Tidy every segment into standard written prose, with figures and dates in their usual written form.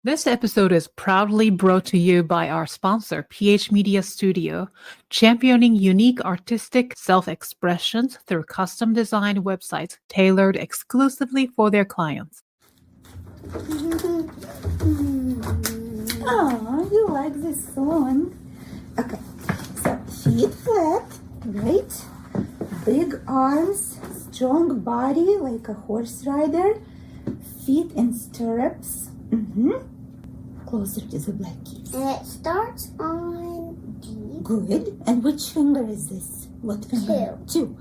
This episode is proudly brought to you by our sponsor, phMediaStudio, championing unique artistic self-expressions through custom-designed websites tailored exclusively for their clients. Oh, you like this song? Okay, so feet flat, right? Big arms, strong body like a horse rider, feet in stirrups. Closer to the black keys. And it starts on D. Good. And which finger is this? What finger? Two.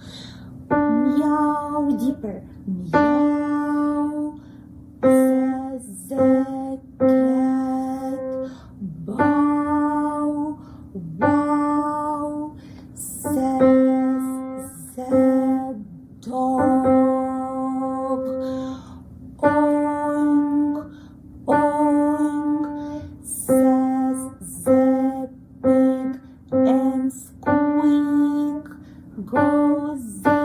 Meow, deeper. Meow, says the cat. Bow, wow, says the dog. Oink, oink, says the pig, and squeak goes the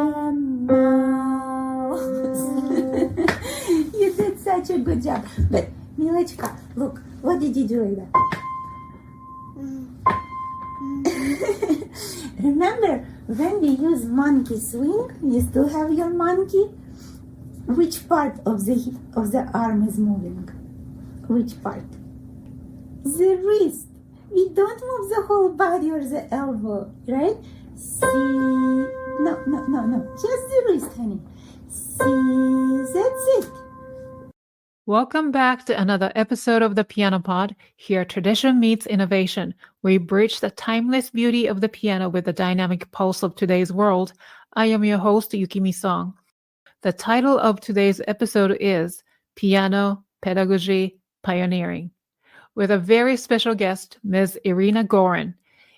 mouse. You did such a good job. But, Milechka, look, what did you do like that? Remember, when we use monkey swing, you still have your monkey? Which part of the arm is moving? Which part? The wrist. We don't move the whole body or the elbow, right? See, no. Just the wrist, honey. See, that's it. Welcome back to another episode of the Piano Pod. Here, tradition meets innovation. We bridge the timeless beauty of the piano with the dynamic pulse of today's world. I am your host, Yukimi Song. The title of today's episode is Piano, Pedagogy, Pioneering, with a very special guest, Ms. Irina Gorin,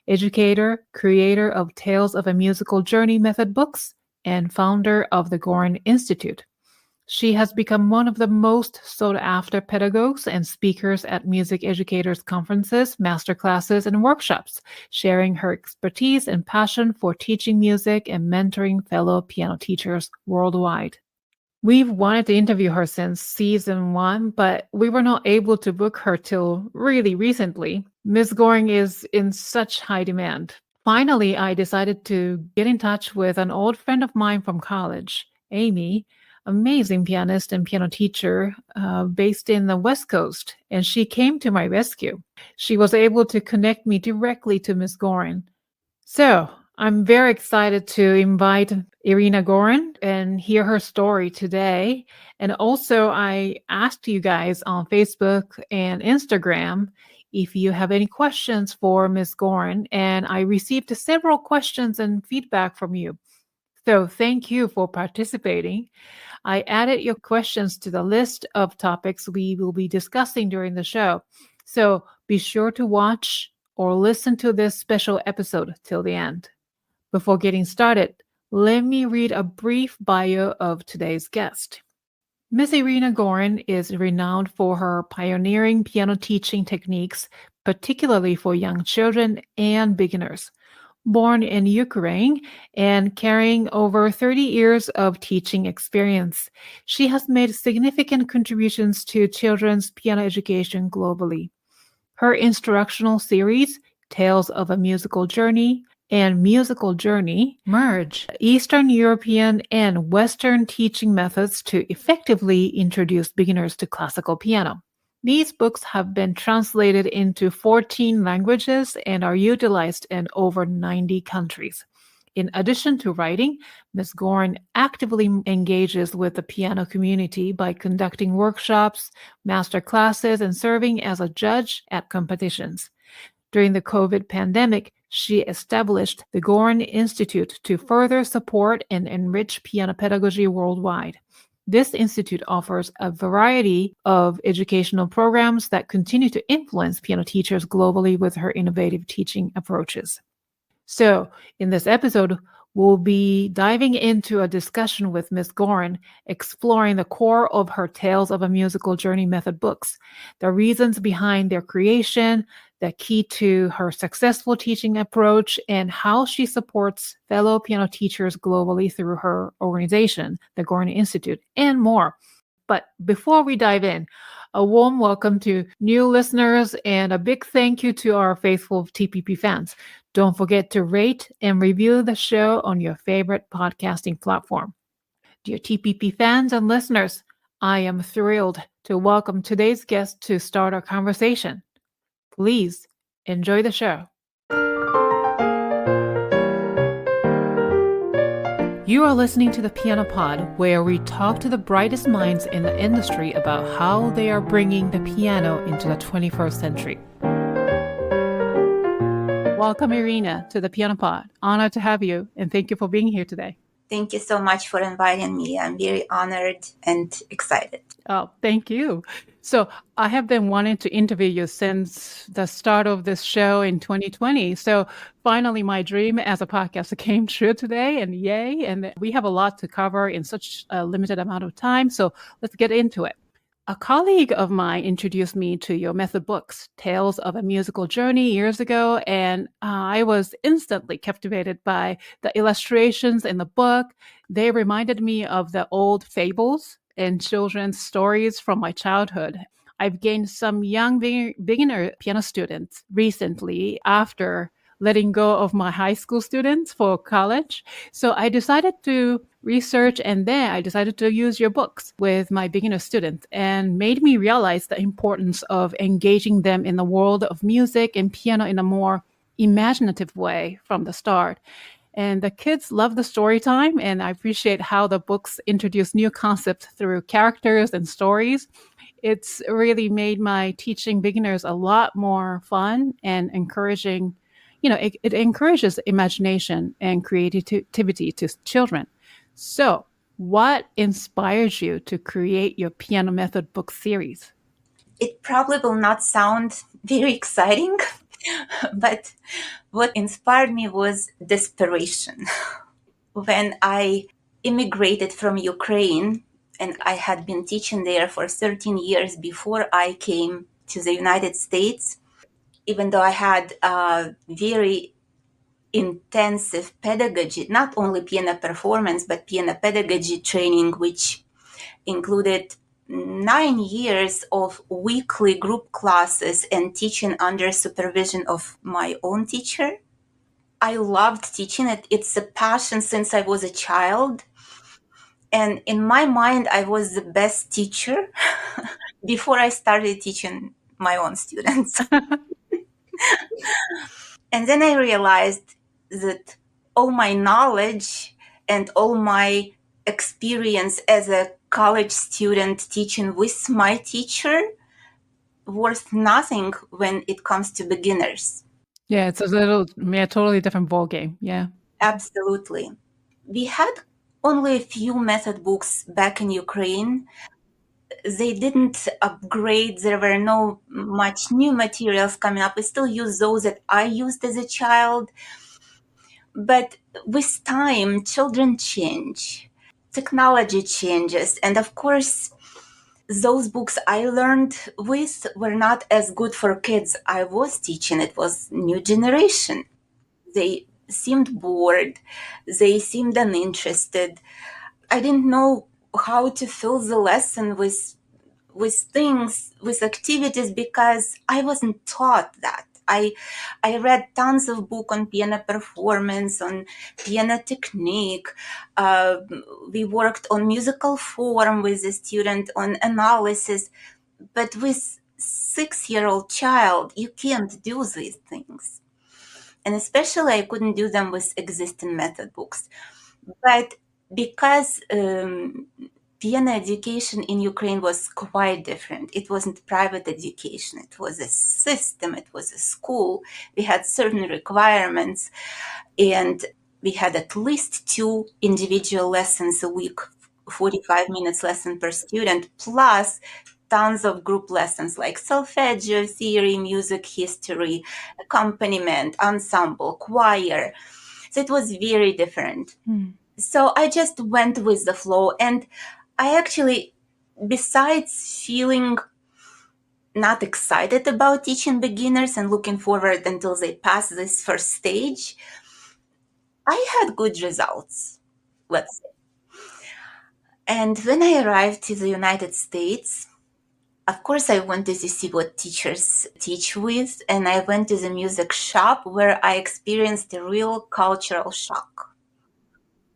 educator, creator of Tales of a Musical Journey method books, and founder of the Gorin Institute. She has become one of the most sought-after pedagogues and speakers at music educators' conferences, masterclasses, and workshops, sharing her expertise and passion for teaching music and mentoring fellow piano teachers worldwide. We've wanted to interview her since season 1, but we were not able to book her till really recently. Ms. Gorin is in such high demand. Finally, I decided to get in touch with an old friend of mine from college, Amy, amazing pianist and piano teacher based in the West Coast, and she came to my rescue. She was able to connect me directly to Ms. Gorin. So I'm very excited to invite Irina Gorin and hear her story today. And also, I asked you guys on Facebook and Instagram if you have any questions for Ms. Gorin, and I received several questions and feedback from you. So thank you for participating. I added your questions to the list of topics we will be discussing during the show. So be sure to watch or listen to this special episode till the end. Before getting started, let me read a brief bio of today's guest. Ms. Irina Gorin is renowned for her pioneering piano teaching techniques, particularly for young children and beginners. Born in Ukraine and carrying over 30 years of teaching experience, she has made significant contributions to children's piano education globally. Her instructional series, Tales of a Musical Journey and Musical Journey, merge Eastern European and Western teaching methods to effectively introduce beginners to classical piano. These books have been translated into 14 languages and are utilized in over 90 countries. In addition to writing, Ms. Gorin actively engages with the piano community by conducting workshops, master classes, and serving as a judge at competitions. During the COVID pandemic, she established the Gorin Institute to further support and enrich piano pedagogy worldwide. This institute offers a variety of educational programs that continue to influence piano teachers globally with her innovative teaching approaches. So, in this episode, we'll be diving into a discussion with Ms. Gorin, exploring the core of her Tales of a Musical Journey method books, the reasons behind their creation, the key to her successful teaching approach, and how she supports fellow piano teachers globally through her organization, the Gorin Institute, and more. But before we dive in, a warm welcome to new listeners and a big thank you to our faithful TPP fans. Don't forget to rate and review the show on your favorite podcasting platform. Dear TPP fans and listeners, I am thrilled to welcome today's guest to start our conversation. Please enjoy the show. You are listening to the Piano Pod, where we talk to the brightest minds in the industry about how they are bringing the piano into the 21st century. Welcome, Irina, to the Piano Pod. Honored to have you, and thank you for being here today. Thank you so much for inviting me. I'm very honored and excited. Oh, thank you. So I have been wanting to interview you since the start of this show in 2020. So finally, my dream as a podcaster came true today, and yay. And we have a lot to cover in such a limited amount of time. So let's get into it. A colleague of mine introduced me to your method books, Tales of a Musical Journey, years ago, and I was instantly captivated by the illustrations in the book. They reminded me of the old fables and children's stories from my childhood. I've gained some young beginner piano students recently after letting go of my high school students for college. So I decided to research, and then I decided to use your books with my beginner students, and made me realize the importance of engaging them in the world of music and piano in a more imaginative way from the start. And the kids love the story time, and I appreciate how the books introduce new concepts through characters and stories. It's really made my teaching beginners a lot more fun and encouraging. It encourages imagination and creativity to children. So, what inspired you to create your piano method book series? It probably will not sound very exciting, but what inspired me was desperation. When I immigrated from Ukraine, and I had been teaching there for 13 years before I came to the United States, even though I had a very intensive pedagogy, not only piano performance, but piano pedagogy training, which included 9 years of weekly group classes and teaching under supervision of my own teacher. I loved teaching it. It's a passion since I was a child. And in my mind, I was the best teacher before I started teaching my own students. And then I realized that all my knowledge and all my experience as a college student teaching with my teacher worth nothing when it comes to beginners. Yeah, it's totally different ball game. Yeah. Absolutely. We had only a few method books back in Ukraine. They didn't upgrade. There were no much new materials coming up. We still use those that I used as a child. But with time, children change, technology changes, and of course, those books I learned with were not as good for kids I was teaching. It was new generation. They seemed bored. They seemed uninterested. I didn't know how to fill the lesson with activities, because I wasn't taught that. I read tons of books on piano performance, on piano technique. We worked on musical form with the student, on analysis. But with 6-year-old child, you can't do these things. And especially I couldn't do them with existing method books. But because piano education in Ukraine was quite different. It wasn't private education. It was a system. It was a school. We had certain requirements, and we had at least 2 individual lessons a week, 45 minutes lesson per student, plus tons of group lessons like solfeggio, theory, music history, accompaniment, ensemble, choir. So it was very different. So I just went with the flow. And I actually, besides feeling not excited about teaching beginners and looking forward until they pass this first stage, I had good results, let's say. And when I arrived to the United States, of course, I wanted to see what teachers teach with, and I went to the music shop where I experienced a real cultural shock.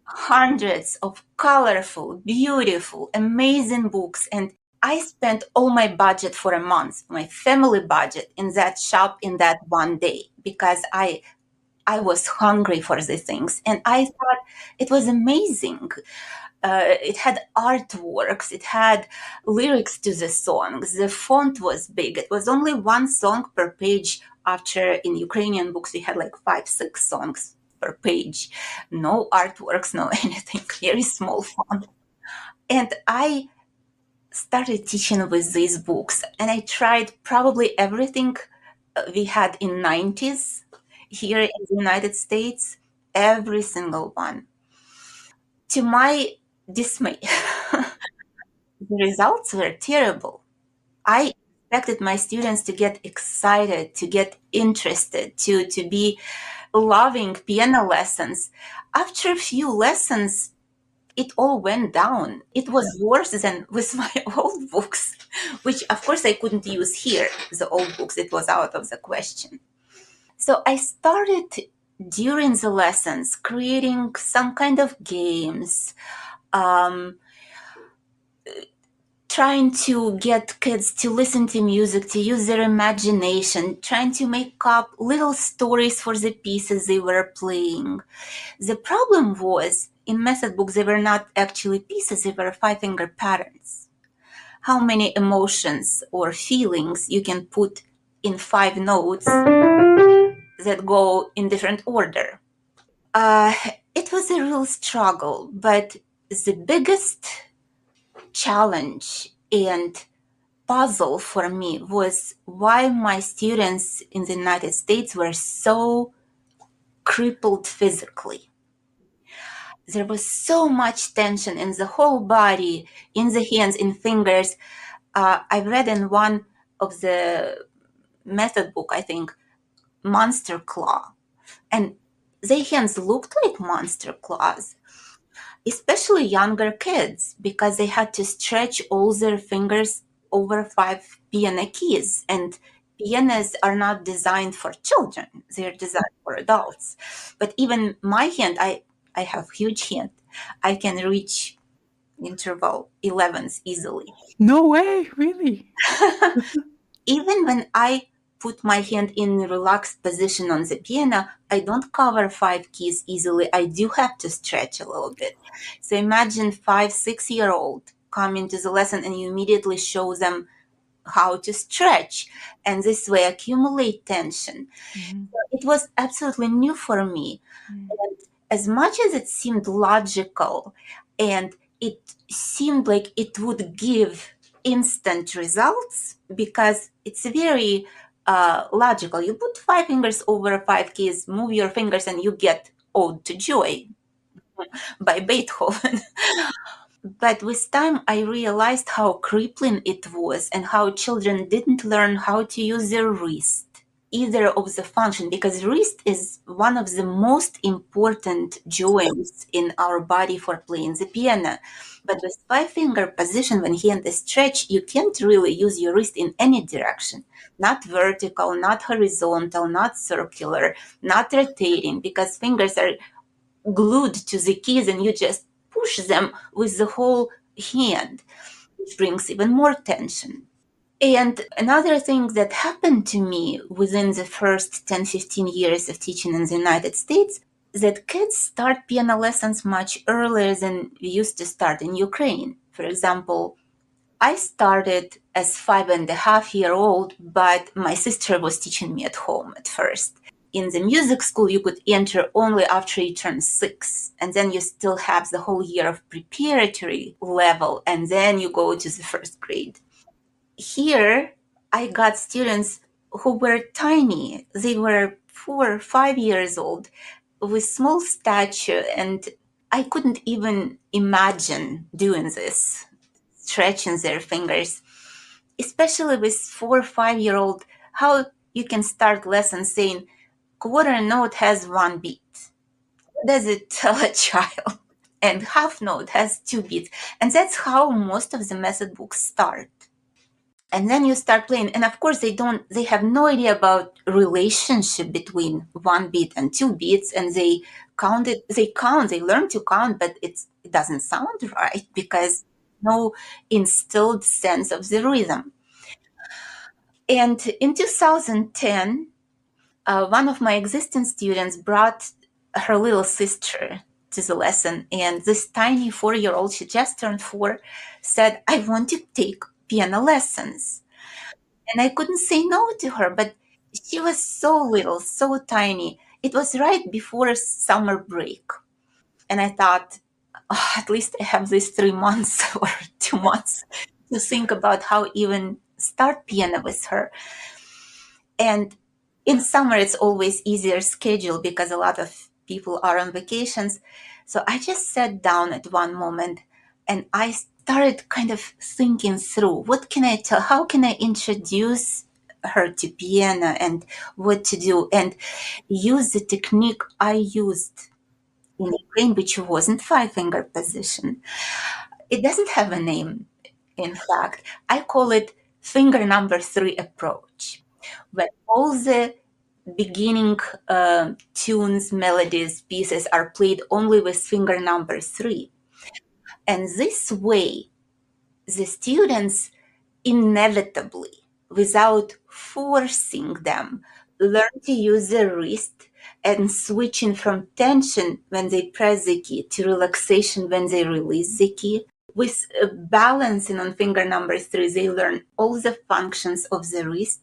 Hundreds of colorful, beautiful, amazing books, and I spent all my budget for a month, my family budget, in that shop in that one day because I was hungry for these things, and I thought it was amazing. It had artworks, it had lyrics to the songs, the font was big. It was only one song per page, after in Ukrainian books we had like 5-6 songs per page. No artworks, no anything, very small font. And I started teaching with these books, and I tried probably everything we had in 90s here in the United States, every single one. To my dismay, the results were terrible. I expected my students to get excited, to get interested, to be loving piano lessons. After a few lessons, it all went down. It was worse than with my old books, which of course I couldn't use here. The old books, it was out of the question. So I started during the lessons creating some kind of games, trying to get kids to listen to music, to use their imagination, trying to make up little stories for the pieces they were playing. The problem was, in method books, they were not actually pieces, they were 5-finger patterns. How many emotions or feelings you can put in 5 notes that go in different order. It was a real struggle, but the biggest challenge and puzzle for me was why my students in the United States were so crippled physically. There was so much tension in the whole body, in the hands, in fingers. I read in one of the method book, I think, monster claw. And their hands looked like monster claws, especially younger kids, because they had to stretch all their fingers over 5 piano keys. And pianos are not designed for children, they're designed for adults. But even my hand, I have huge hand. I can reach interval 11s easily. No way, really? Even when I put my hand in a relaxed position on the piano, I don't cover 5 keys easily. I do have to stretch a little bit. So imagine 5-6-year-old coming to the lesson and you immediately show them how to stretch and this way accumulate tension. So it was absolutely new for me. And as much as it seemed logical and it seemed like it would give instant results, because it's very logical. You put 5 fingers over 5 keys, move your fingers, and you get Ode to Joy by Beethoven. But with time, I realized how crippling it was and how children didn't learn how to use their wrist, either of the function, because wrist is one of the most important joints in our body for playing the piano. But with 5-finger position, when hand is stretched, you can't really use your wrist in any direction. Not vertical, not horizontal, not circular, not rotating, because fingers are glued to the keys and you just push them with the whole hand, which brings even more tension. And another thing that happened to me within the first 10-15 years of teaching in the United States, that kids start piano lessons much earlier than we used to start in Ukraine. For example, I started as 5.5-year-old, but my sister was teaching me at home at first. In the music school, you could enter only after you turn 6, and then you still have the whole year of preparatory level, and then you go to the first grade. Here, I got students who were tiny. They were 4 or 5 years old with small stature, and I couldn't even imagine doing this, stretching their fingers, especially with 4 or 5-year-old, how you can start lessons saying quarter note has 1 beat. What does it tell a child? and half note has 2 beats. And that's how most of the method books start. And then you start playing, and of course they have no idea about relationship between 1 beat and 2 beats, and they learn to count, but it doesn't sound right because no instilled sense of the rhythm. And in 2010, one of my existing students brought her little sister to the lesson, and this tiny 4-year-old, she just turned 4, said, "I want to take piano lessons." And I couldn't say no to her, but she was so little, so tiny. It was right before summer break. And I thought, "Oh, at least I have these 3 months or 2 months to think about how even start piano with her." And in summer, it's always easier schedule because a lot of people are on vacations. So I just sat down at one moment and I started kind of thinking through, what can I tell? How can I introduce her to piano and what to do, and use the technique I used in Ukraine, which wasn't 5-finger position. It doesn't have a name. In fact, I call it finger number 3 approach, when all the beginning tunes, melodies, pieces are played only with finger number 3. And this way, the students inevitably, without forcing them, learn to use the wrist and switching from tension when they press the key to relaxation when they release the key. With balancing on finger number 3, they learn all the functions of the wrist.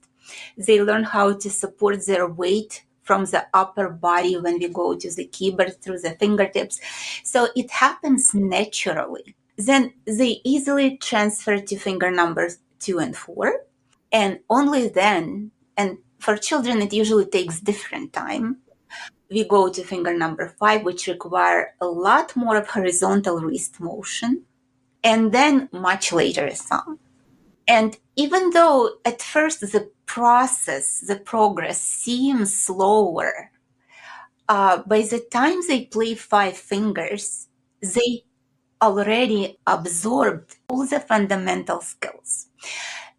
They learn how to support their weight from the upper body when we go to the keyboard through the fingertips. So it happens naturally. Then they easily transfer to finger numbers 2 and 4. And only then, and for children, it usually takes different time, we go to finger number 5, which require a lot more of horizontal wrist motion, and then much later thumb. And even though at first the progress seems slower, by the time they play 5 fingers, they already absorbed all the fundamental skills.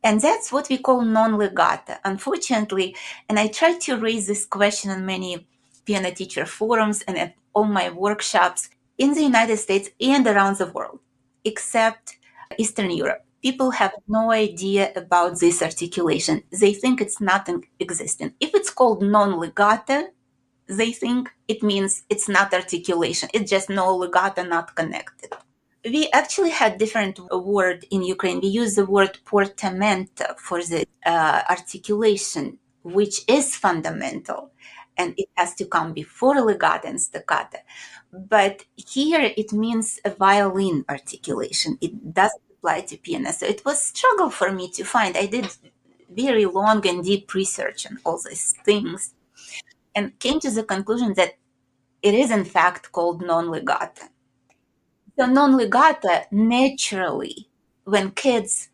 And that's what we call non-legato. Unfortunately, and I try to raise this question on many piano teacher forums and at all my workshops in the United States and around the world, except Eastern Europe. People have no idea about this articulation. They think it's not existent. If it's called non-legato, they think it means it's not articulation. It's just no legato, not connected. We actually had different word in Ukraine. We use the word portamento for the articulation, which is fundamental, and it has to come before legato and staccato. But here it means a violin articulation. It doesn't apply to piano. So it was a struggle for me to find. I did very long and deep research on all these things and came to the conclusion that it is in fact called non-legato. So non-legato, naturally, when kids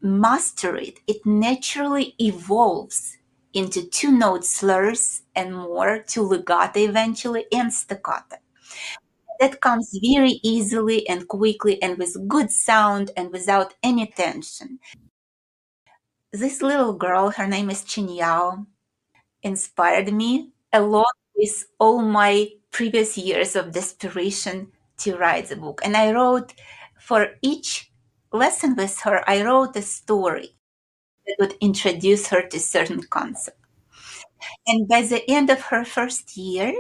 master it, it naturally evolves into 2-note slurs and more to legato eventually and staccato. That comes very easily and quickly and with good sound and without any tension. This little girl, her name is Chinyao, inspired me along with all my previous years of desperation to write the book. And I wrote, for each lesson with her, I wrote a story that would introduce her to certain concepts. And by the end of her first year,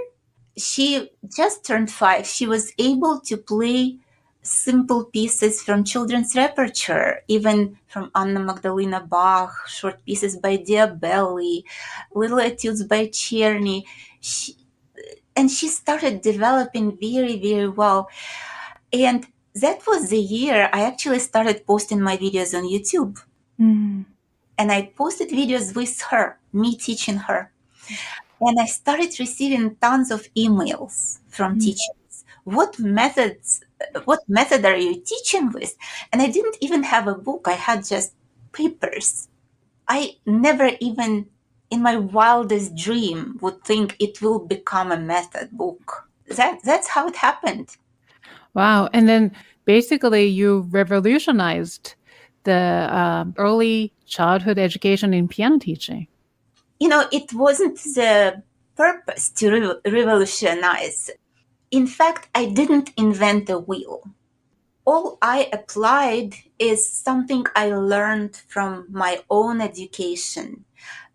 she just turned 5. She was able to play simple pieces from children's repertoire, even from Anna Magdalena Bach, short pieces by Diabelli, little etudes by Czerny. And she started developing very, very well. And that was the year I actually started posting my videos on YouTube. Mm. And I posted videos with her, me teaching her. And I started receiving tons of emails from teachers. What method are you teaching with? And I didn't even have a book. I had just papers. I never even in my wildest dream would think it will become a method book. that's how it happened. Wow. And then basically you revolutionized the early childhood education in piano teaching. It wasn't the purpose to revolutionize. In fact, I didn't invent the wheel. All I applied is something I learned from my own education,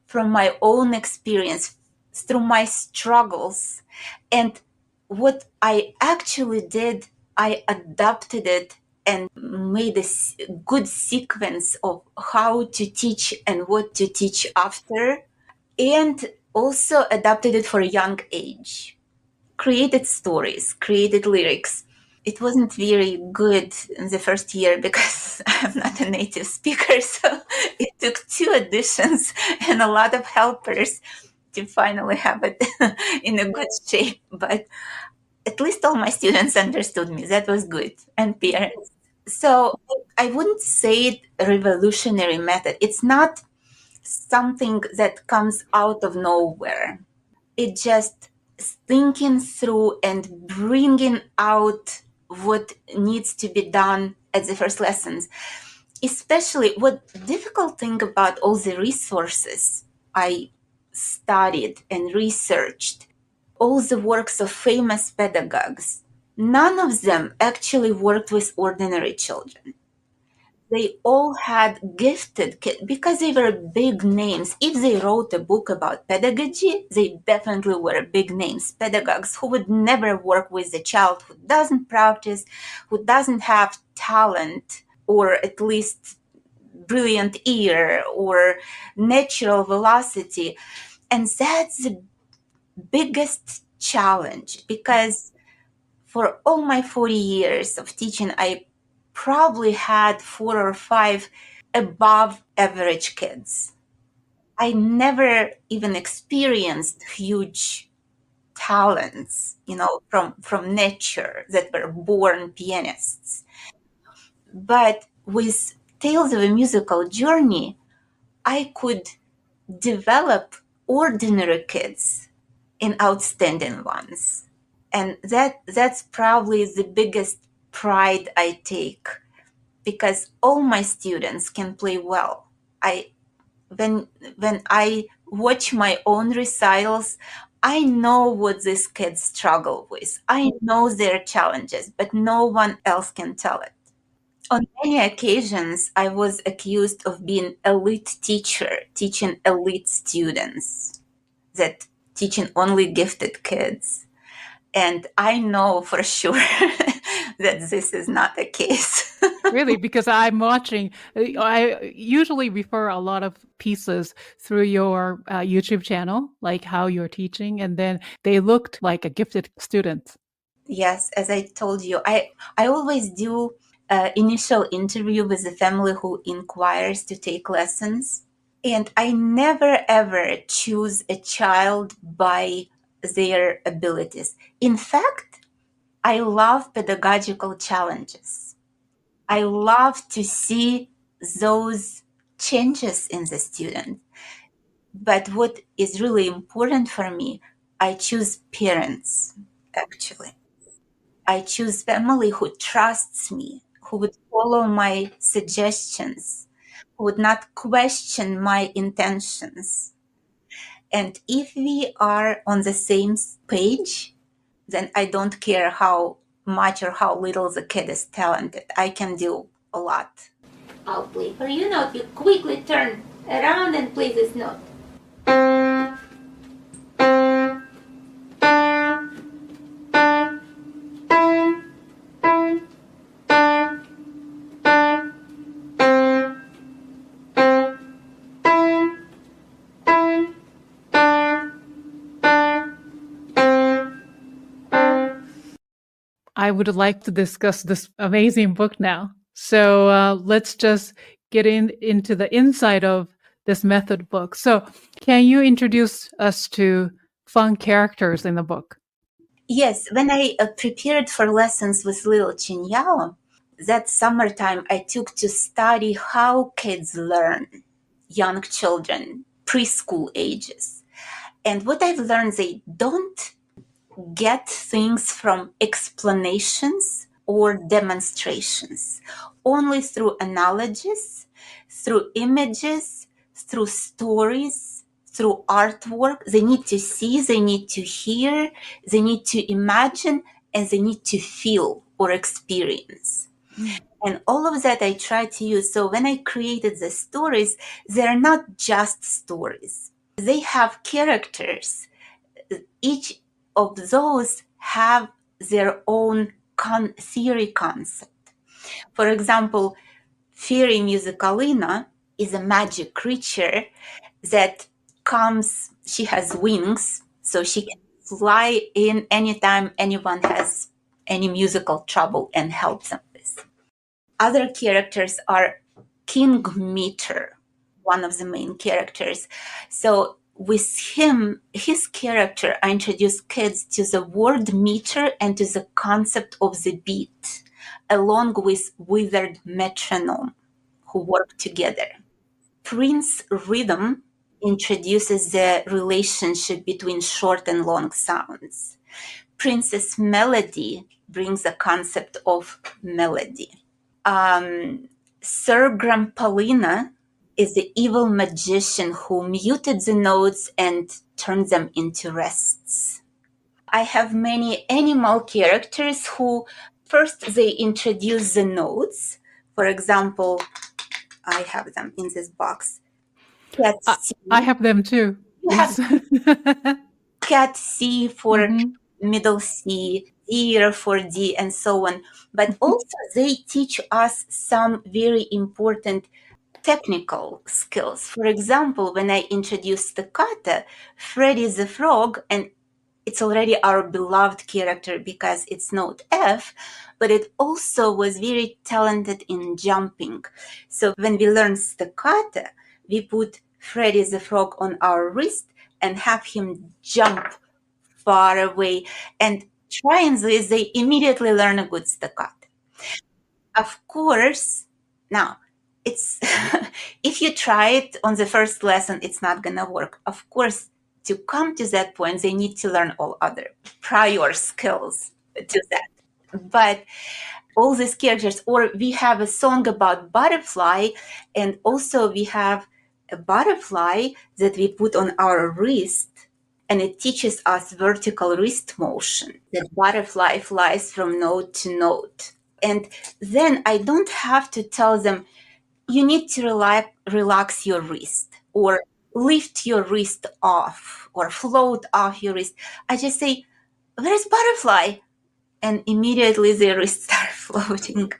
from my own experience, through my struggles. And what I actually did, I adapted it and made a good sequence of how to teach and what to teach after, and also adapted it for a young age. Created stories, created lyrics. It wasn't very good in the first year because I'm not a native speaker, so it took 2 editions and a lot of helpers to finally have it in a good shape. But at least all my students understood me. That was good. And parents. So I wouldn't say it a revolutionary method. It's not something that comes out of nowhere. It just thinking through and bringing out what needs to be done at the first lessons. Especially what difficult thing about all the resources I studied and researched, all the works of famous pedagogues, none of them actually worked with ordinary children. They all had gifted kids because they were big names. If they wrote a book about pedagogy, they definitely were big names. Pedagogues who would never work with a child who doesn't practice, who doesn't have talent, or at least brilliant ear or natural velocity. And that's the biggest challenge because for all my 40 years of teaching, I probably had 4 or 5 above average kids. I never even experienced huge talents, from nature that were born pianists. But with Tales of a Musical Journey, I could develop ordinary kids in outstanding ones. And that's probably the biggest pride I take because all my students can play well. I when I watch my own recitals, I know what these kids struggle with. I know their challenges, but no one else can tell it. On many occasions, I was accused of being elite teacher, teaching elite students, that teaching only gifted kids. And I know for sure that this is not the case. Really, because I'm watching, I usually refer a lot of pieces through your YouTube channel, like how you're teaching, and then they looked like a gifted student. Yes, as I told you, I always do initial interview with the family who inquires to take lessons. And I never ever choose a child by their abilities. In fact, I love pedagogical challenges. I love to see those changes in the student. But what is really important for me, I choose parents, actually. I choose family who trusts me, who would follow my suggestions, who would not question my intentions. And if we are on the same page, then I don't care how much or how little the kid is talented. I can do a lot. I'll play for you note. You quickly turn around and play this note. I would like to discuss this amazing book now. So let's just get into the inside of this method book. So can you introduce us to fun characters in the book? Yes, when I prepared for lessons with little Chinyao, that summertime I took to study how kids learn, young children, preschool ages. And what I've learned, they don't get things from explanations or demonstrations. Only through analogies, through images, through stories, through artwork. They need to see, they need to hear, they need to imagine, and they need to feel or experience. And all of that I try to use. So when I created the stories, they're not just stories. They have characters. Each of those have their own theory concept. For example, fairy musicalina is a magic creature that comes, she has wings, so she can fly in anytime anyone has any musical trouble and help them with. Other characters are King Meter, one of the main characters. So with him, his character, I introduced kids to the word meter and to the concept of the beat, along with withered metronome, who work together. Prince Rhythm introduces the relationship between short and long sounds. Princess Melody brings the concept of melody. Sir Grampolina is the evil magician who muted the notes and turned them into rests. I have many animal characters who first they introduce the notes. For example, I have them in this box. Cat C. I have them too. You Yes. have Cat C for Mhm. middle C, ear for D, and so on. But also they teach us some very important technical skills. For example, when I introduced staccato, Freddy the Frog, and it's already our beloved character because it's note F, but it also was very talented in jumping. So when we learn staccato, we put Freddy the Frog on our wrist and have him jump far away. And trying this, they immediately learn a good staccato. Of course, now it's if you try it on the first lesson, it's not gonna work. Of course, to come to that point, they need to learn all other prior skills to that. But all these characters, or we have a song about butterfly, and also we have a butterfly that we put on our wrist, and it teaches us vertical wrist motion. The butterfly flies from note to note. And then I don't have to tell them, you need to relax your wrist or lift your wrist off or float off your wrist. I just say, where's butterfly? And immediately their wrists start floating.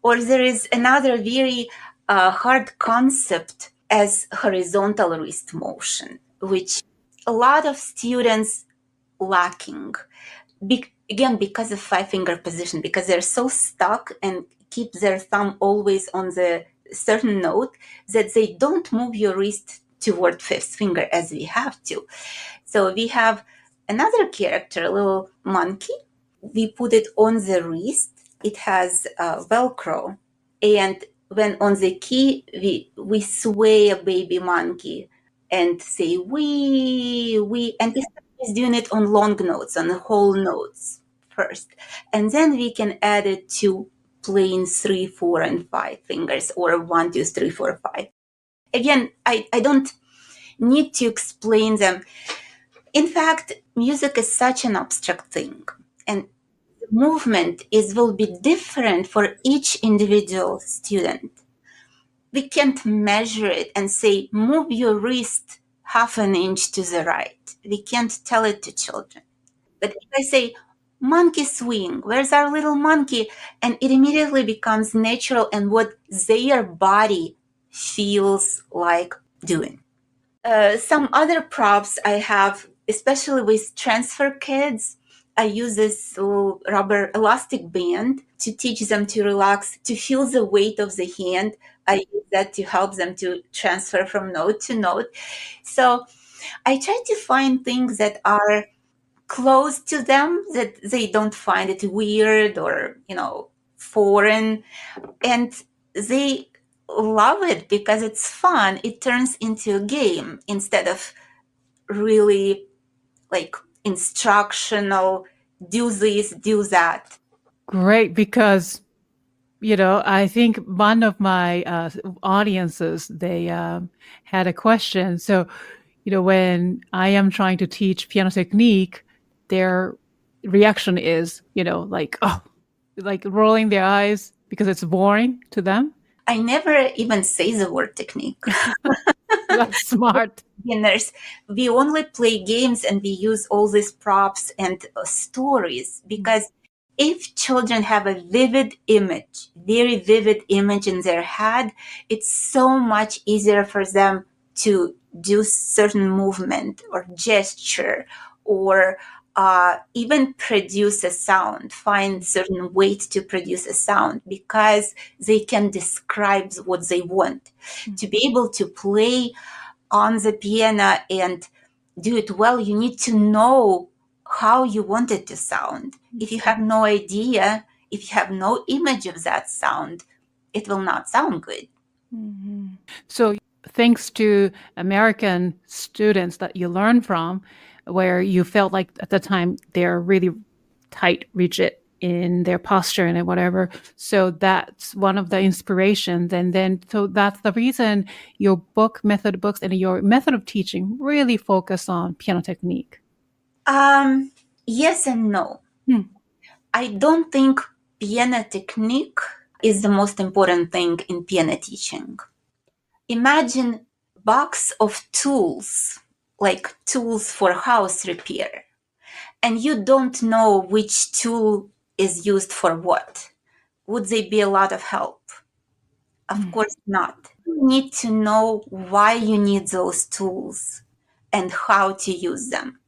Or there is another very hard concept as horizontal wrist motion, which a lot of students lacking. Again, because of five-finger position, because they're so stuck and keep their thumb always on the certain note that they don't move your wrist toward fifth finger as we have to. So we have another character, a little monkey. We put it on the wrist. It has Velcro. And when on the key, we sway a baby monkey and say, we, and is doing it on long notes, on the whole notes first. And then we can add it to plain 3, 4, and 5 fingers, or 1, 2, 3, 4, 5. Again, I don't need to explain them. In fact, music is such an abstract thing. And the movement will be different for each individual student. We can't measure it and say, move your wrist half an inch to the right. We can't tell it to children. But if I say, monkey swing, where's our little monkey? And it immediately becomes natural and what their body feels like doing. Some other props I have, especially with transfer kids, I use this little rubber elastic band to teach them to relax, to feel the weight of the hand. I use that to help them to transfer from note to note. So I try to find things that are close to them, that they don't find it weird or, foreign. And they love it because it's fun. It turns into a game instead of really like instructional, do this, do that. Great, because I think one of my audiences, they had a question. So, when I am trying to teach piano technique, their reaction is, like, oh, like rolling their eyes because it's boring to them. I never even say the word technique. That's smart. Beginners, we only play games and we use all these props and stories, because if children have a vivid image, very vivid image in their head, it's so much easier for them to do certain movement or gesture, or even produce a sound, find certain ways to produce a sound, because they can describe what they want. To be able to play on the piano and do it well, you need to know how you want it to sound. If you have no idea, if you have no image of that sound, it will not sound good. So thanks to American students that you learn from, where you felt like at the time they're really tight, rigid in their posture and whatever. So that's one of the inspirations. And then, so that's the reason your method books and your method of teaching really focus on piano technique. Yes and no. I don't think piano technique is the most important thing in piano teaching. Imagine a box of tools, like tools for house repair, and you don't know which tool is used for what. Would they be a lot of help? Of course not. You need to know why you need those tools and how to use them.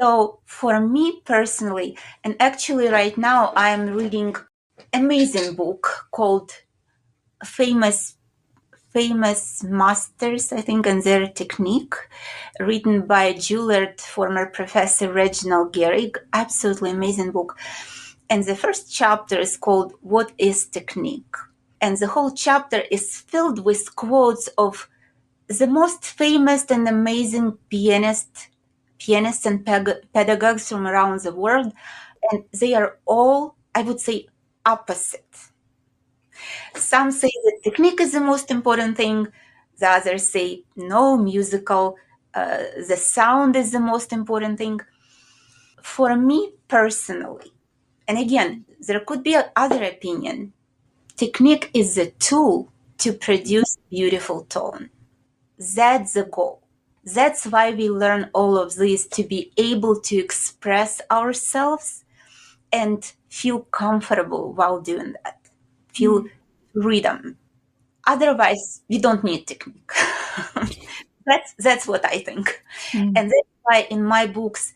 So for me personally, and actually right now I'm reading an amazing book called Famous Masters, I think, and Their Technique, written by Juilliard former professor Reginald Gehrig. Absolutely amazing book. And the first chapter is called What is Technique? And the whole chapter is filled with quotes of the most famous and amazing pianists and pedagogues from around the world. And they are all, I would say, opposite. Some say that technique is the most important thing. The others say, no, the sound is the most important thing. For me personally, and again, there could be other opinion, technique is a tool to produce beautiful tone. That's the goal. That's why we learn all of this, to be able to express ourselves and feel comfortable while doing that. Feel freedom. Otherwise, we don't need technique. That's what I think. And that's why in my books,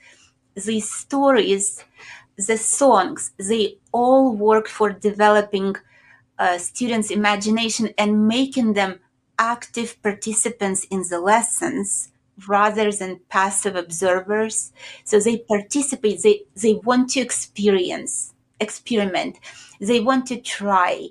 these stories, the songs, they all work for developing students' imagination and making them active participants in the lessons rather than passive observers. So they participate, they want to experiment, they want to try,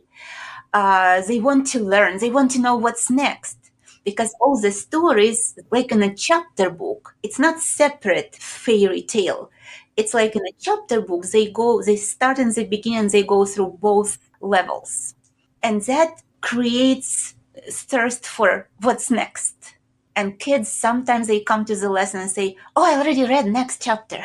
they want to learn, they want to know what's next. Because all the stories, like in a chapter book, it's not separate fairy tale. It's like in a chapter book, they start in the beginning, they go through both levels. And that creates thirst for what's next. And kids, sometimes they come to the lesson and say, oh, I already read next chapter.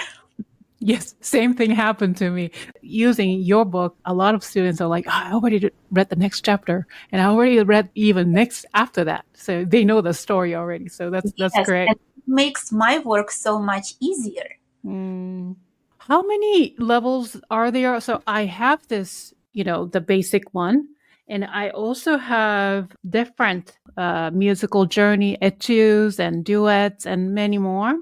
Yes, same thing happened to me. Using your book, a lot of students are like, oh, I already read the next chapter, and I already read even next after that. So they know the story already. So that's great. And it makes my work so much easier. How many levels are there? So I have this, the basic one, and I also have different musical journey, etudes and duets and many more.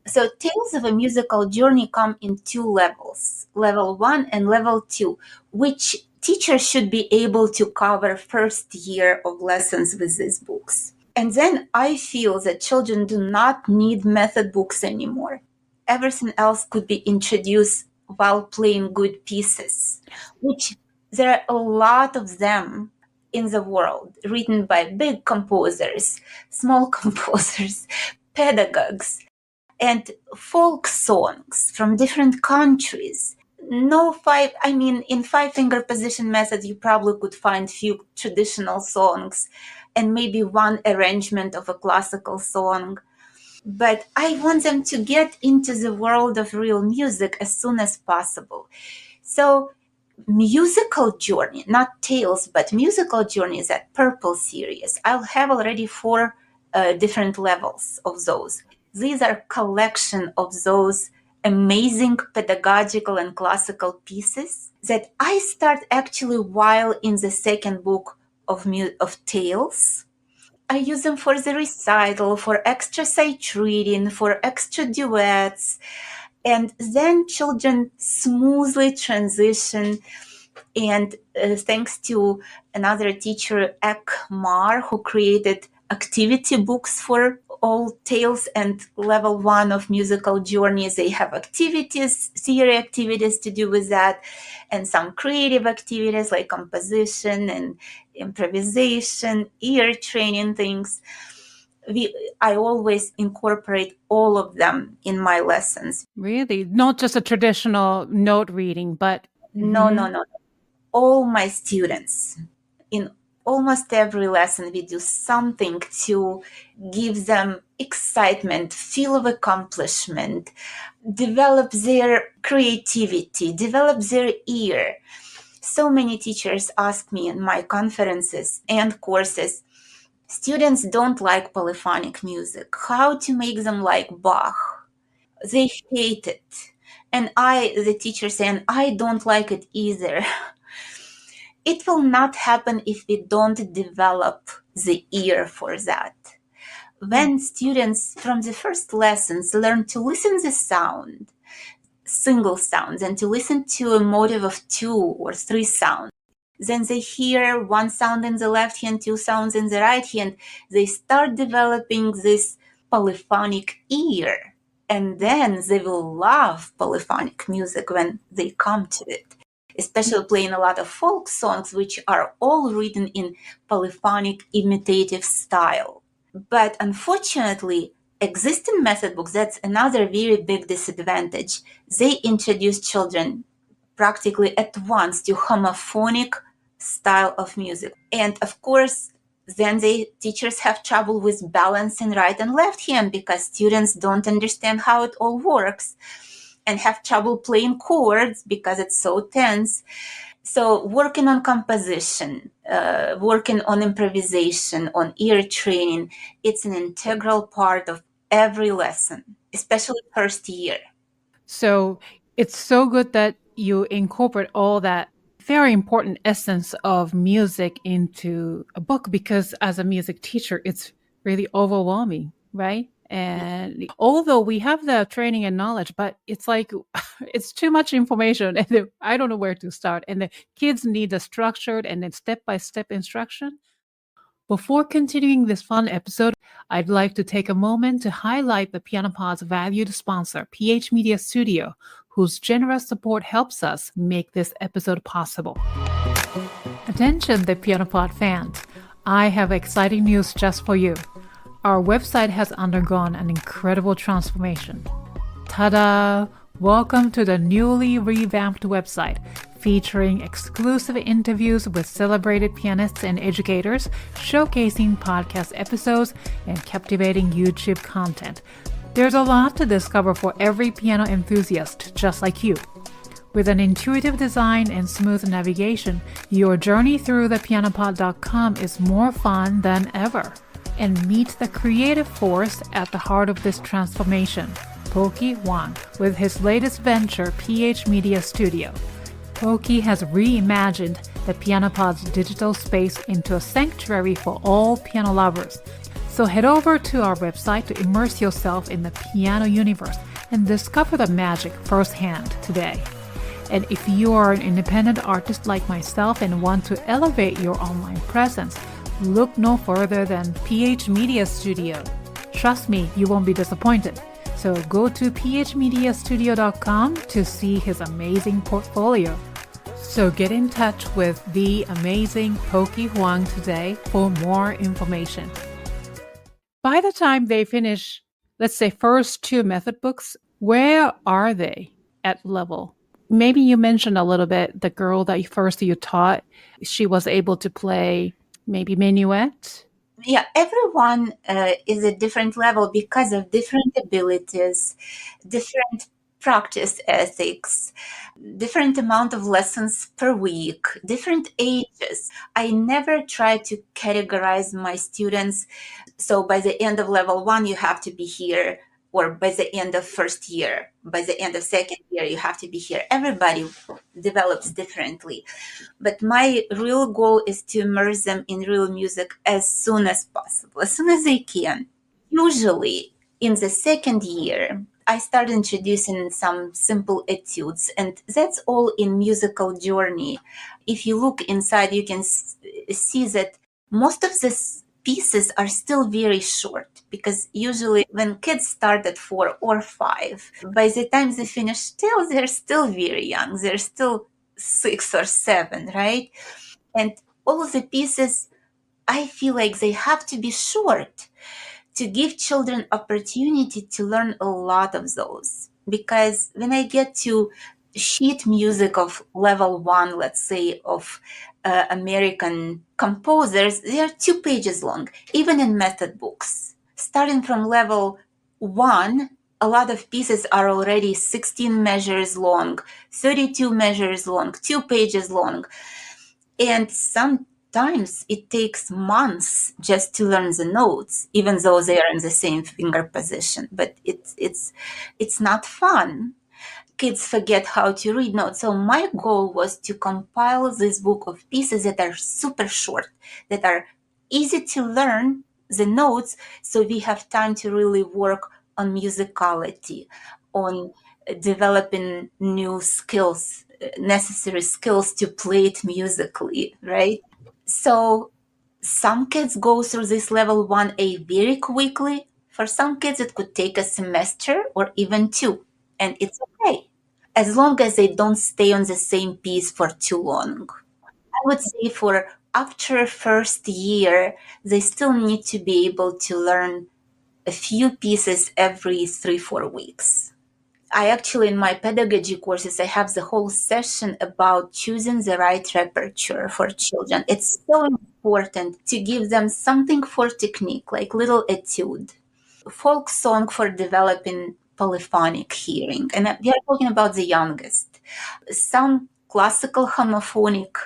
So Tales of a Musical Journey come in two levels, level 1 and level 2, which teachers should be able to cover first year of lessons with these books. And then I feel that children do not need method books anymore. Everything else could be introduced while playing good pieces, which there are a lot of them in the world, written by big composers, small composers, pedagogues. and folk songs from different countries. In five finger position method, you probably could find few traditional songs and maybe one arrangement of a classical song. But I want them to get into the world of real music as soon as possible. So musical journey, not tales, but musical journeys at Purple series. I'll have already 4 different levels of those. These are collection of those amazing pedagogical and classical pieces that I start actually while in the second book of tales. I use them for the recital, for extra sight reading, for extra duets, and then children smoothly transition. And thanks to another teacher, Ekmar, who created activity books for all tales and level 1 of musical journeys. They have activities, theory activities to do with that, and some creative activities like composition and improvisation, ear training things. I always incorporate all of them in my lessons. Really? Not just a traditional note reading, but No. All my students, in almost every lesson, we do something to give them excitement, feel of accomplishment, develop their creativity, develop their ear. So many teachers ask me in my conferences and courses, students don't like polyphonic music, how to make them like Bach? They hate it. And the teacher saying, I don't like it either. It will not happen if we don't develop the ear for that. When students from the first lessons learn to listen to sound, single sounds, and to listen to a motive of 2 or 3 sounds, then they hear 1 sound in the left hand, 2 sounds in the right hand, they start developing this polyphonic ear. And then they will love polyphonic music when they come to it, especially playing a lot of folk songs, which are all written in polyphonic imitative style. But unfortunately, existing method books, that's another very big disadvantage. They introduce children practically at once to homophonic style of music. And of course, then teachers have trouble with balancing right and left hand because students don't understand how it all works and have trouble playing chords because it's so tense. So working on composition, working on improvisation, on ear training, it's an integral part of every lesson, especially first year. so it's so good that you incorporate all that very important essence of music into a book, because as a music teacher, it's really overwhelming, right? And although we have the training and knowledge, but it's like it's too much information and I don't know where to start. And the kids need the structured and then step-by-step instruction. Before continuing this fun episode, I'd like to take a moment to highlight the PianoPod's valued sponsor, phMediaStudio, whose generous support helps us make this episode possible. Attention, the PianoPod fans! I have exciting news just for you. Our website has undergone an incredible transformation. Ta-da! Welcome to the newly revamped website, featuring exclusive interviews with celebrated pianists and educators, showcasing podcast episodes, and captivating YouTube content. There's a lot to discover for every piano enthusiast just like you. With an intuitive design and smooth navigation, your journey through thepianopod.com is more fun than ever. And meet the creative force at the heart of this transformation, Poki Huang, with his latest venture, phMediaStudio. Poki has reimagined the PianoPod's digital space into a sanctuary for all piano lovers. So head over to our website to immerse yourself in the piano universe and discover the magic firsthand today. And if you are an independent artist like myself and want to elevate your online presence, look no further than phMediaStudio. Trust me, you won't be disappointed. So go to phMediaStudio.com to see his amazing portfolio. So get in touch with the amazing Poki Huang today for more information. By the time they finish let's say, first two method books, where are they at level? Maybe you mentioned a little bit the girl that you taught, she was able to play maybe minuet. Yeah, everyone is at different level because of different abilities, different practice ethics, different amount of lessons per week, different ages. I never try to categorize my students. So by the end of level 1, you have to be here, or by the end of first year, by the end of second year, you have to be here. Everybody develops differently. But my real goal is to immerse them in real music as soon as possible, as soon as they can. Usually in the second year, I start introducing some simple etudes, and that's all in musical journey. If you look inside, you can see that most of these pieces are still very short, because usually when kids start at 4 or 5, by the time they finish, they're still very young. They're still 6 or 7, right? And all of the pieces, I feel like they have to be short to give children opportunity to learn a lot of those. Because when I get to sheet music of level 1, let's say, of American composers, they are 2 pages long, even in method books. Starting from level 1, a lot of pieces are already 16 measures long, 32 measures long, 2 pages long. And sometimes it takes months just to learn the notes, even though they are in the same finger position. But it's not fun. Kids forget how to read notes. So my goal was to compile this book of pieces that are super short, that are easy to learn the notes, so we have time to really work on musicality, on developing new skills, necessary skills to play it musically, right? So some kids go through this level 1A very quickly. For some kids, it could take a semester or even 2, and it's okay, as long as they don't stay on the same piece for too long. I would say for after first year, they still need to be able to learn a few pieces every 3-4 weeks. I actually, in my pedagogy courses, I have the whole session about choosing the right repertoire for children. It's so important to give them something for technique, like little etude, folk song for developing polyphonic hearing. And we are talking about the youngest. Some classical homophonic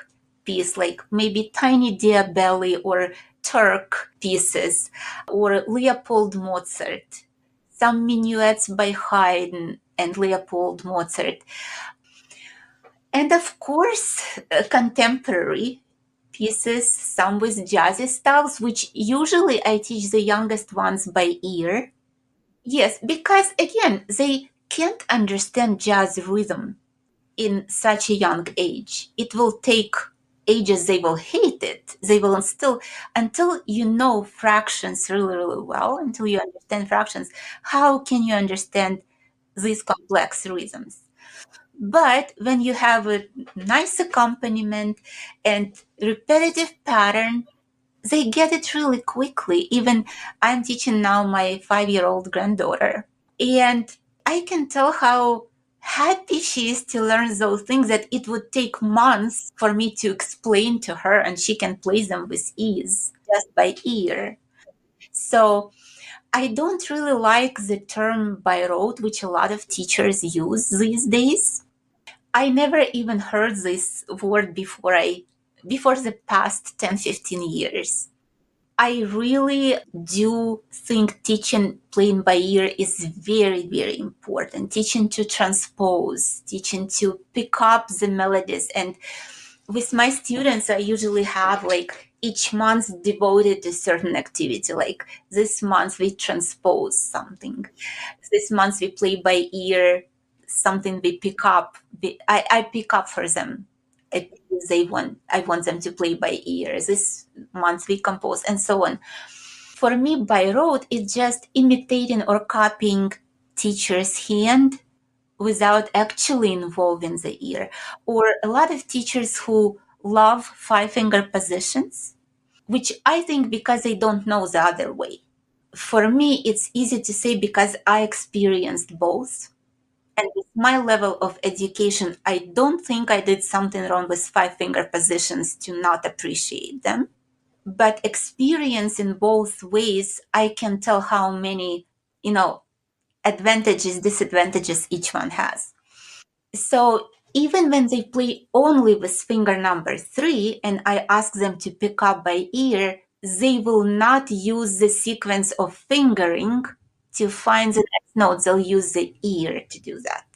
piece, like maybe Tiny Diabelli or Turk pieces, or Leopold Mozart, some minuets by Haydn and Leopold Mozart. And of course, contemporary pieces, some with jazzy styles, which usually I teach the youngest ones by ear. Yes, because again, they can't understand jazz rhythm in such a young age. It will take ages, they will hate it. They will still, until you know fractions really, really well, until you understand fractions, how can you understand these complex rhythms? But when you have a nice accompaniment and repetitive pattern, they get it really quickly. Even I'm teaching now my 5-year-old granddaughter, and I can tell how happy she is to learn those things that it would take months for me to explain to her, and she can play them with ease just by ear. So I don't really like the term by rote, which a lot of teachers use these days. I never even heard this word before the past 10-15 years. I really do think teaching playing by ear is very, very important. Teaching to transpose, teaching to pick up the melodies. And with my students, I usually have like each month devoted to certain activity. Like this month we transpose something. This month we play by ear, something we pick up. I pick up for them. I want them to play by ear. This month we compose, and so on. For me, by rote, it's just imitating or copying teacher's hand without actually involving the ear. Or a lot of teachers who love 5-finger positions, which I think because they don't know the other way. for me, it's easy to say because I experienced both. And with my level of education, I don't think I did something wrong with five finger positions to not appreciate them. But experience in both ways, I can tell how many, advantages, disadvantages each one has. So even when they play only with finger number 3 and I ask them to pick up by ear, they will not use the sequence of fingering to find the next note. They'll use the ear to do that.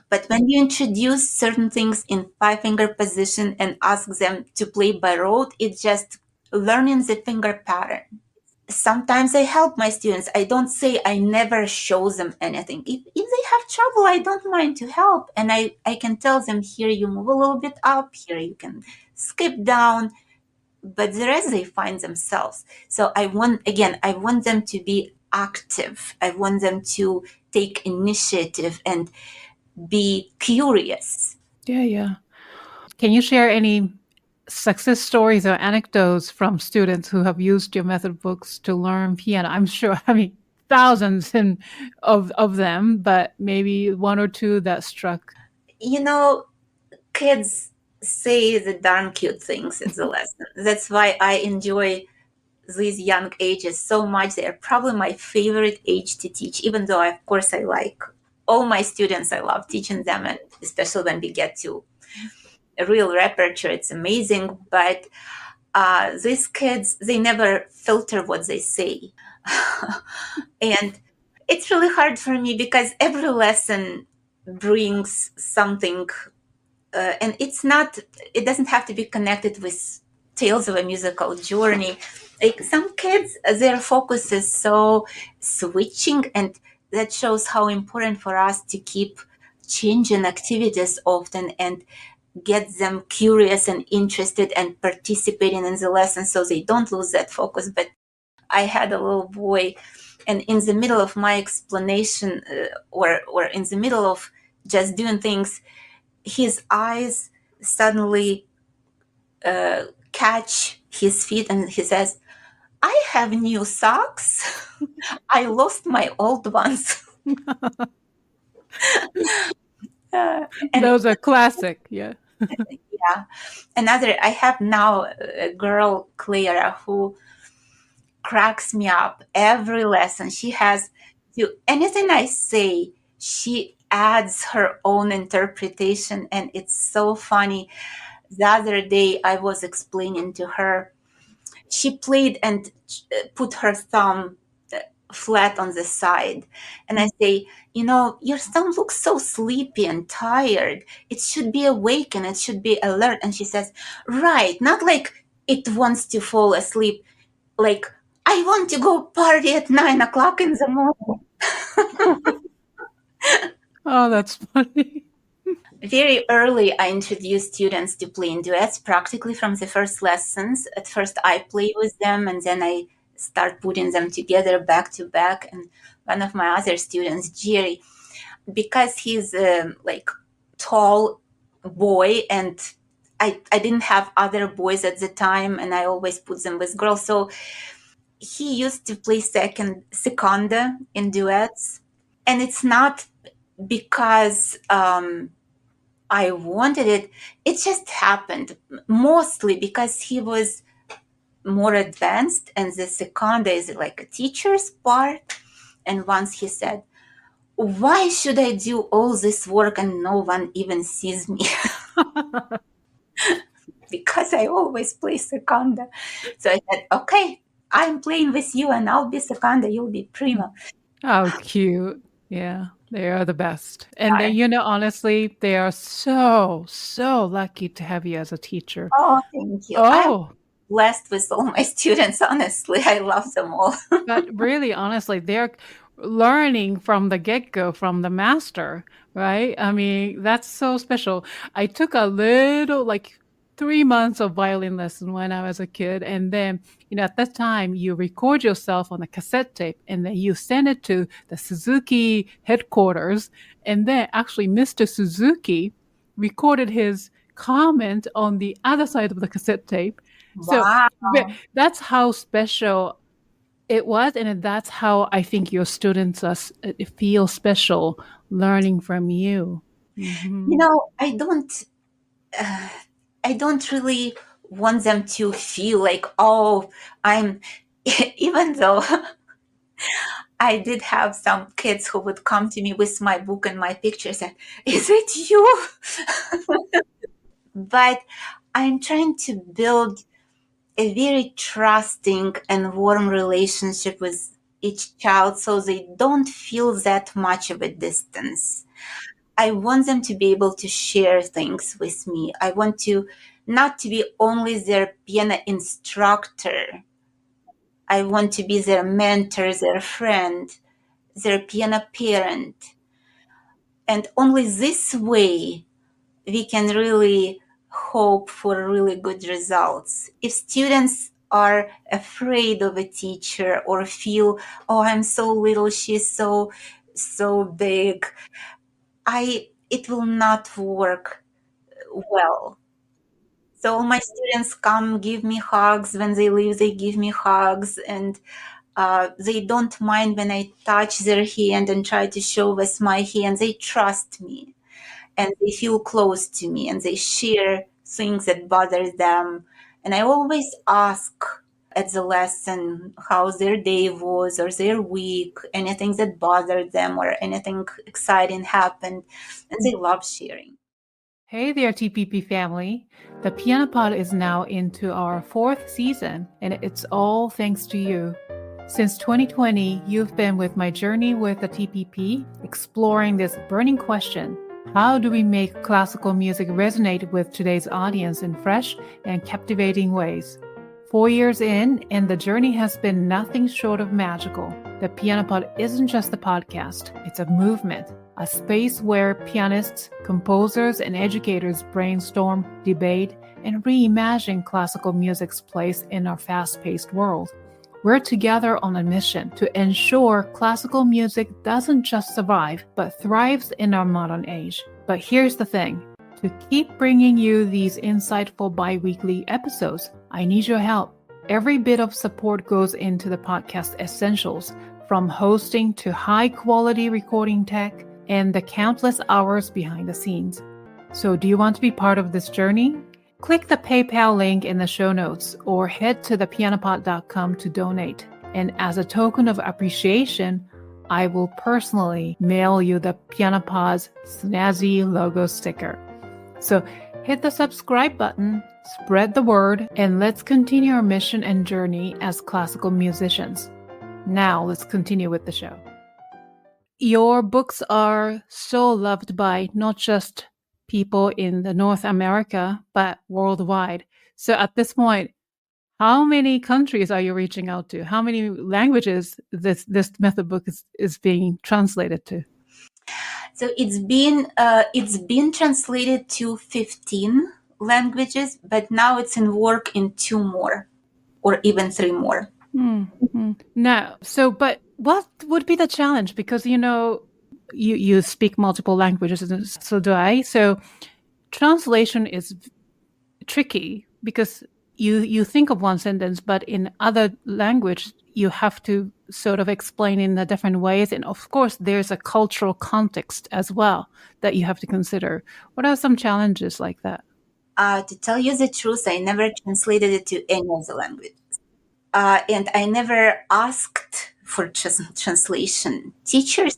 But when you introduce certain things in five finger position and ask them to play by rote, it's just learning the finger pattern. Sometimes I help my students. I don't say I never show them anything. If they have trouble, I don't mind to help. And I can tell them, here you move a little bit up, here you can skip down. But the rest they find themselves. So I want them to be active. I want them to take initiative and be curious. Yeah. Can you share any success stories or anecdotes from students who have used your method books to learn piano? I'm sure, thousands of them, but maybe one or two that struck. Kids say the darn cute things in the lesson. That's why I enjoy these young ages so much. They are probably my favorite age to teach, even though, of course, I like all my students. I love teaching them, and especially when we get to a real repertoire, it's amazing. But these kids, they never filter what they say. And it's really hard for me because every lesson brings something, and it doesn't have to be connected with tales of a musical journey. Like some kids, their focus is so switching, and that shows how important for us to keep changing activities often and get them curious and interested and participating in the lesson so they don't lose that focus. But I had a little boy, and in the middle of my explanation, or in the middle of just doing things, his eyes suddenly catch his feet, and he says, I have new socks. I lost my old ones. And Those are classic, yeah. yeah, I have now a girl, Clara, who cracks me up every lesson. She has anything I say, she adds her own interpretation, and it's so funny. The other day I was explaining to her, she played and put her thumb flat on the side, and I say, your thumb looks so sleepy and tired. It should be awake and it should be alert. And she says, right, not like it wants to fall asleep, like I want to go party at 9:00 in the morning. Oh, that's funny. Very early, I introduced students to playing duets practically from the first lessons. At first, I play with them, and then I start putting them together back to back. And one of my other students, Jerry, because he's like tall boy, and I didn't have other boys at the time, and I always put them with girls. So he used to play seconda in duets. And it's not because I wanted it. It just happened, mostly because he was more advanced, and the seconda is like a teacher's part. And once he said, why should I do all this work and no one even sees me? Because I always play seconda. So I said, okay, I'm playing with you, and I'll be seconda, you'll be prima. How cute. Yeah, they are the best. And then, honestly, they are so, so lucky to have you as a teacher. Oh, thank you. Oh, I'm blessed with all my students, honestly. I love them all. but really, honestly, they're learning from the get-go from the master, right? That's so special. I took a little, 3 months of violin lesson when I was a kid. And then, at that time, you record yourself on a cassette tape and then you send it to the Suzuki headquarters. And then actually Mr. Suzuki recorded his comment on the other side of the cassette tape. So Wow. that's how special It was, and that's how I think your students feel special learning from you. You know, I don't really want them to feel like, oh, I'm, even though I did have some kids who would come to me with my book and my pictures and, is it you? But I'm trying to build a very trusting and warm relationship with each child so they don't feel that much of a distance. I want them to be able to share things with me. I want to not to be only their piano instructor. I want to be their mentor, their friend, their piano parent. And only this way we can really hope for really good results. If students are afraid of a teacher or feel, oh, I'm so little, she's so big, it will not work well. So my students come give me hugs. When they leave, they give me hugs, and they don't mind when I touch their hand and try to show with my hand. They trust me, and they feel close to me, and they share things that bother them. And I always ask at the lesson how their day was or their week, anything that bothered them or anything exciting happened, and they love sharing. Hey there, TPP family. The Piano Pod is now into our 4th season, and it's all thanks to you. Since 2020, you've been with my journey with the TPP, exploring this burning question: how do we make classical music resonate with today's audience in fresh and captivating ways? 4 years in, and the journey has been nothing short of magical. The Piano Pod isn't just a podcast, it's a movement. A space where pianists, composers, and educators brainstorm, debate, and reimagine classical music's place in our fast-paced world. We're together on a mission to ensure classical music doesn't just survive, but thrives in our modern age. But here's the thing. To keep bringing you these insightful bi-weekly episodes, I need your help. Every bit of support goes into the podcast essentials, from hosting to high-quality recording tech, and the countless hours behind the scenes. So do you want to be part of this journey? Click the PayPal link in the show notes or head to thepianopod.com to donate. And as a token of appreciation, I will personally mail you the Pianopod's snazzy logo sticker. So hit the subscribe button, spread the word, and let's continue our mission and journey as classical musicians. Now let's continue with the show. Your books are so loved by not just people in the North America, but worldwide. So at this point, how many countries are you reaching out to? How many languages this method book is being translated to? So it's been translated to 15 languages, but now it's in work in 2 more, or even 3 more. Now, but what would be the challenge? Because, you speak multiple languages, and so do I. So translation is tricky because you think of one sentence, but in other language, you have to sort of explain in a different ways. And of course, there's a cultural context as well that you have to consider. What are some challenges like that? To tell you the truth, I never translated it to any of the languages. And I never asked for translation. Teachers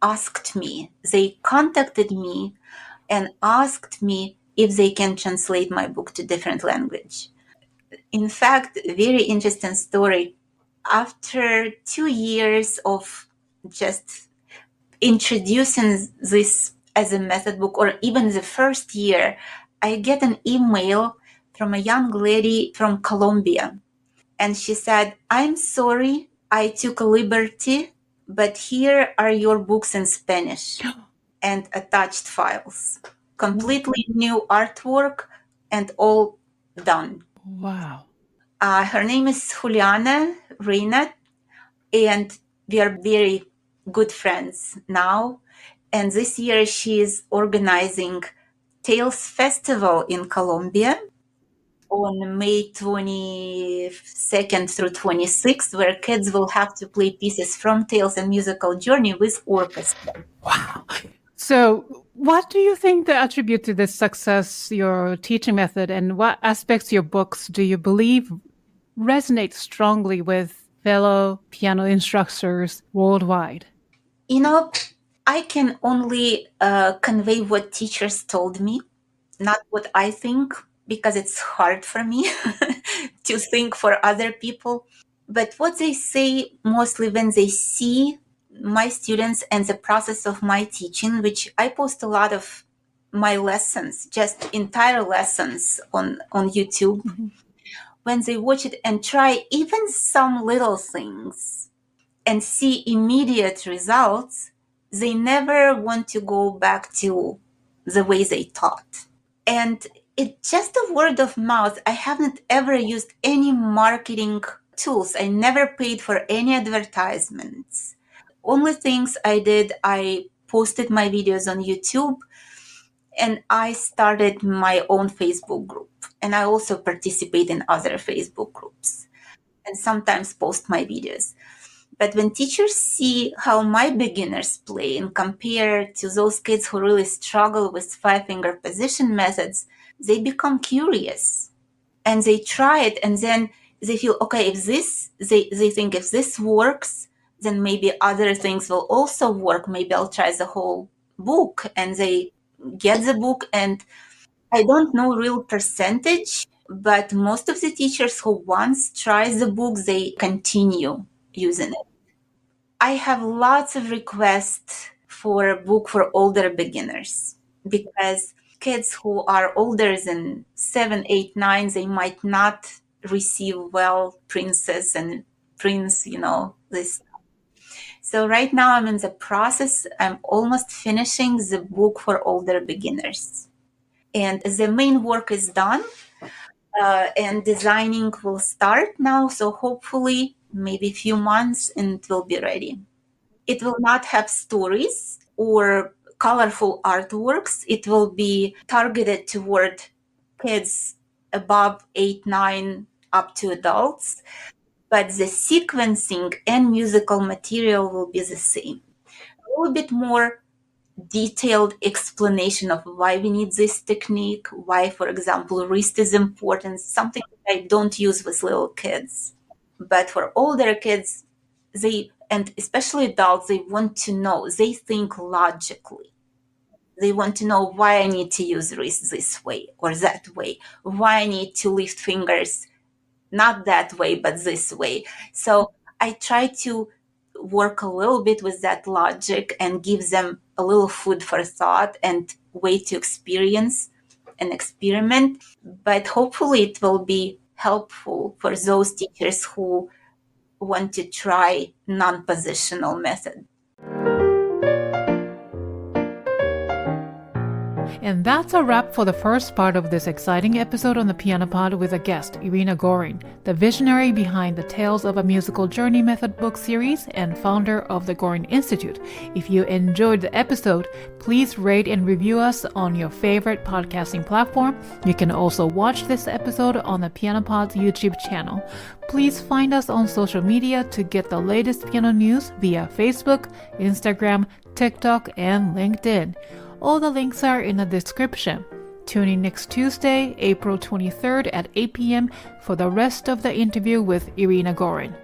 asked me, they contacted me and asked me if they can translate my book to different language. In fact, very interesting story. After 2 years of just introducing this as a method book, or even the first year, I get an email from a young lady from Colombia. And she said, I'm sorry, I took a liberty, but here are your books in Spanish and attached files. Completely new artwork and all done. Wow. Her name is Juliana Reina, and we are very good friends now. And this year she is organizing Tales Festival in Colombia. on May 22nd through 26th, where kids will have to play pieces from Tales and Musical Journey with orchestra. Wow. So, what do you think they attribute to this success, your teaching method, and what aspects of your books do you believe resonate strongly with fellow piano instructors worldwide? I can only convey what teachers told me, not what I think, because it's hard for me to think for other people. But what they say mostly when they see my students and the process of my teaching, which I post a lot of my lessons, just entire lessons on YouTube. Mm-hmm. When they watch it and try even some little things and see immediate results, they never want to go back to the way they taught. And it's just a word of mouth. I haven't ever used any marketing tools. I never paid for any advertisements. Only things I did, I posted my videos on YouTube, and I started my own Facebook group. And I also participate in other Facebook groups and sometimes post my videos. But when teachers see how my beginners play and compare to those kids who really struggle with 5-finger position methods, they become curious and they try it. And then they feel, okay, if this, they think if this works, then maybe other things will also work. Maybe I'll try the whole book. And they get the book. And I don't know real percentage, but most of the teachers who once try the book, they continue using it. I have lots of requests for a book for older beginners because kids who are older than 7, 8, 9, they might not receive well Princess and Prince, this. So right now I'm in the process. I'm almost finishing the book for older beginners. And the main work is done and designing will start now. So hopefully maybe a few months and it will be ready. It will not have stories or colorful artworks. It will be targeted toward kids above 8, 9, up to adults. But the sequencing and musical material will be the same. A little bit more detailed explanation of why we need this technique, why, for example, wrist is important, something that I don't use with little kids. But for older kids, and especially adults, they want to know, they think logically. They want to know why I need to use wrist this way or that way, why I need to lift fingers not that way, but this way. So I try to work a little bit with that logic and give them a little food for thought and way to experience and experiment. But hopefully it will be helpful for those teachers who want to try non-positional method. And that's a wrap for the first part of this exciting episode on the Piano Pod with a guest, Irina Gorin, the visionary behind the Tales of a Musical Journey Method book series and founder of the Gorin Institute. If you enjoyed the episode, please rate and review us on your favorite podcasting platform. You can also watch this episode on the Piano Pod's YouTube channel. Please find us on social media to get the latest piano news via Facebook, Instagram, TikTok, and LinkedIn. All the links are in the description. Tune in next Tuesday, April 23rd at 8 p.m. for the rest of the interview with Irina Gorin.